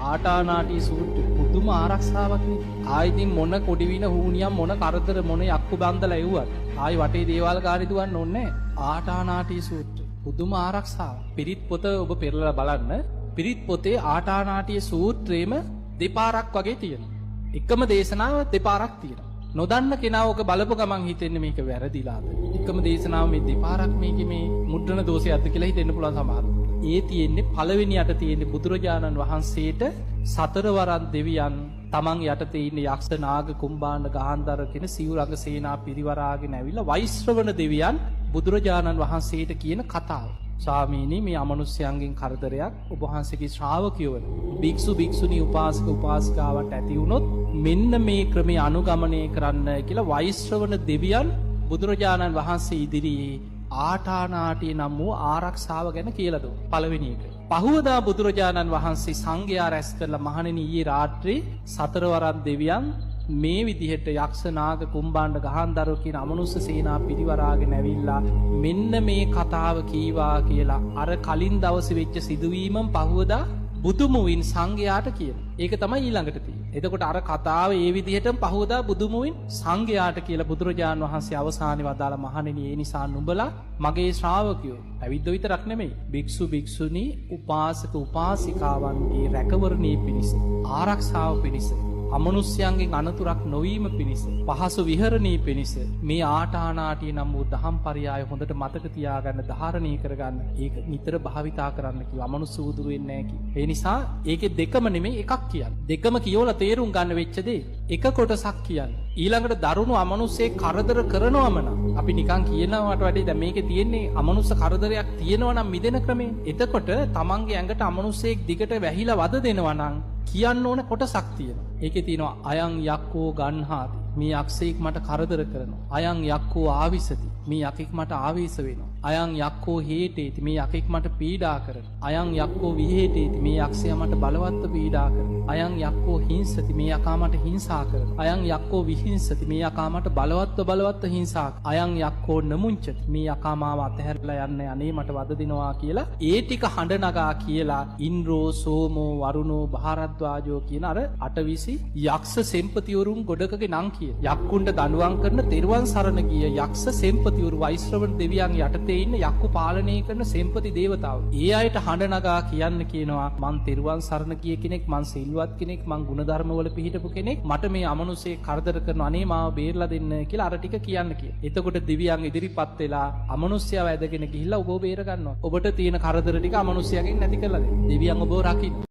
ආටානාටි සූත්‍රය පුදුම ආරක්ෂාවක් නේ. ආයිතින් මොන කොඩිවින හුනියම් මොන කරදර මොන යක්කු බන්දලා එව්වත් ආයි වටේ දේවාල කාරි දුවන්න ඕනේ නැහැ. ආටානාටි සූත්‍රය පුදුම ආරක්ෂාවක්. පිරිත් පොත ඔබ පෙරලා බලන්න. පිරිත් පොතේ ආටානාටි සූත්‍රයේම දෙපාරක් වගේ තියෙනවා. එකම දේශනාව දෙපාරක් තියෙනවා. නොදන්න කෙනා ඔක බලපු ගමන් හිතෙන්නේ මේක වැරදිලාද. එකම දේශනාව මේ දෙපාරක් මේකේ මේ මුද්‍රණ දෝෂයක්ද කියලා හිතෙන්න පුළුවන් සමහරවිට. ඒ තියෙන්නේ පළවෙනියට තියෙන්නේ බුදුරජාණන් වහන්සේට සතරවරන් දෙවියන් තමන් යටතේ ඉන්න යක්ෂ නාග කුම්භාණ්ඩ ගාන්ධාර කියන සිවුරඟ සේනා පිරිවරාගෙන ඇවිල්ලා වෛශ්‍රවණ දෙවියන් බුදුරජාණන් වහන්සේට කියන කතාව. ස්වාමීනි මේ අමනුෂ්‍යයන්ගෙන් කරදරයක් ඔබ වහන්සේගේ ශ්‍රාවකයෝ වෙන භික්ෂු භික්ෂුණී උපාසක උපාසිකාවට ඇති වුණොත් මෙන්න මේ ක්‍රමයේ අනුගමනය කරන්න කියලා වෛශ්‍රවණ දෙවියන් බුදුරජාණන් වහන්සේ ඉදිරියේ ආටානාටි නම් වූ ආරක්ෂාව ගැන කියලා දුන්නා. පළවෙනි එක. පහුවදා බුදුරජාණන් වහන්සේ සංඝයා රැස් කරලා මහණෙනි ඊයේ රාත්‍රියේ සතරවරන් දෙවියන් මේ විදිහට යක්ෂ නාග කුම්භාණ්ඩ ගාන්ධාර කියන අමනුෂ්‍ය සේනා පිරිවරාගෙන ඇවිල්ලා මෙන්න මේ කතාව කීවා කියලා අර කලින් දවසේ වෙච්ච සිදුවීමම පහුවදා බුදුමුවින් සංඝයාට කියන. ඒක තමයි ඊළඟට තියෙන්නේ. එතකොට අර කතාව ඒ විදිහටම පහුවදා බුදුමුවින් සංඝයාට කියලා බුදුරජාණන් වහන්සේ අවසානයේ වදාළ මහණෙනි ඒ නිසා නුඹලා මගේ ශ්‍රාවකයෝ පැවිද්ද විතරක් නෙමෙයි භික්ෂු භික්ෂුණී උපාසක උපාසිකාවන්ගේ රැකවරණයේ පිණිස ආරක්ෂාව පිණිස අමනුෂ්‍යයන්ගෙන් අනතුරක් නොවීම පිණිස පහසු විහරණී පිණිස මේ ආටානාටිය නම් වූ දහම් පරයය හොඳට මතක තියාගන්න ධාරණය කරගන්න ඒක නිතර භාවිතා කරන්න කිව්වා. අමනුෂ්‍ය උදුරු වෙන්නේ නැහැ කිව්වා. ඒ නිසා ඒකේ දෙකම නෙමෙයි එකක් කියන්නේ. දෙකම කියවලා තේරුම් ගන්න වෙච්ච දේ එක කොටසක් කියන්නේ. ඊළඟට දරුණු අමනුෂ්‍යෙක් කරදර කරනවම නම් අපි නිකන් කියනවට වඩා දැන් මේකේ තියෙන්නේ අමනුෂ්‍ය කරදරයක් තියෙනවා නම් මිදෙන ක්‍රමය. එතකොට තමන්ගේ ඇඟට අමනුෂ්‍යෙක් දිගට වැහිලා වද දෙනවා නම් කියන්න ඕන කොටසක් තියෙනවා. ඒකේ තියෙනවා අයං යක්කෝ ගන්හාති. මේ යක්ෂයෙක් මට කරදර කරනවා. අයං යක්කෝ ආවිසති. මේ යකෙක් මට ආවේශ වෙනවා. අයං යක්කෝ හේතේති. මේ යකෙක් මට පීඩා කරනවා. අයං යක්කෝ විහෙතේති. මේ යක්ෂයා මට බලවත්ව පීඩා කරනවා. අයං යක්කෝ හිංසති. මේ යකා මට හිංසා කරනවා. අයං යක්කෝ විහිංසති. මේ යකා මට බලවත්ව හිංසා කරනවා. අයං යක්කෝ නමුංචති. මේ යකා මාව අතහැරලා යන්නේ අනේ මට වද දෙනවා කියලා ඒ ටික හඬ නගා කියලා ඉන්ද්‍රෝ සෝමෝ වරුණෝ භාරද්වාජෝ කියන අර 820 යක්ෂ සෙම්පතිවරුන් ගොඩකගේ නම් කිය. යක්කුන්ට දඬුවම් කරන තෙරුවන් සරණ ගිය යක්ෂ සෙම්පතිවරු වෛශ්‍රවණ දෙවියන් යටතේ ඉන්න යක්කු පාලනය කරන සෙම්පති දේවතාවෝ. ඒ අයට හඬ නගා කියන්න කියනවා මං තෙරුවන් සරණ ගිය කෙනෙක්, මං සිල්වත් කෙනෙක්, මං ගුණධර්මවල පිහිටපු කෙනෙක්. මට මේ අමනුෂ්‍යෙක් කරදර කරන අනේ මාව බේරලා දෙන්න කියලා අර ටික කියන්න කිය. එතකොට දෙවියන් ඉදිරිපත් වෙලා අමනුෂ්‍යව ඇදගෙන ගිහිල්ලා ඔබව බේර ගන්නවා. ඔබට තියෙන කරදර ටික අමනුෂ්‍යයෙන් නැති කරලා දෙන්න. දෙවියන් ඔබව රකින්න.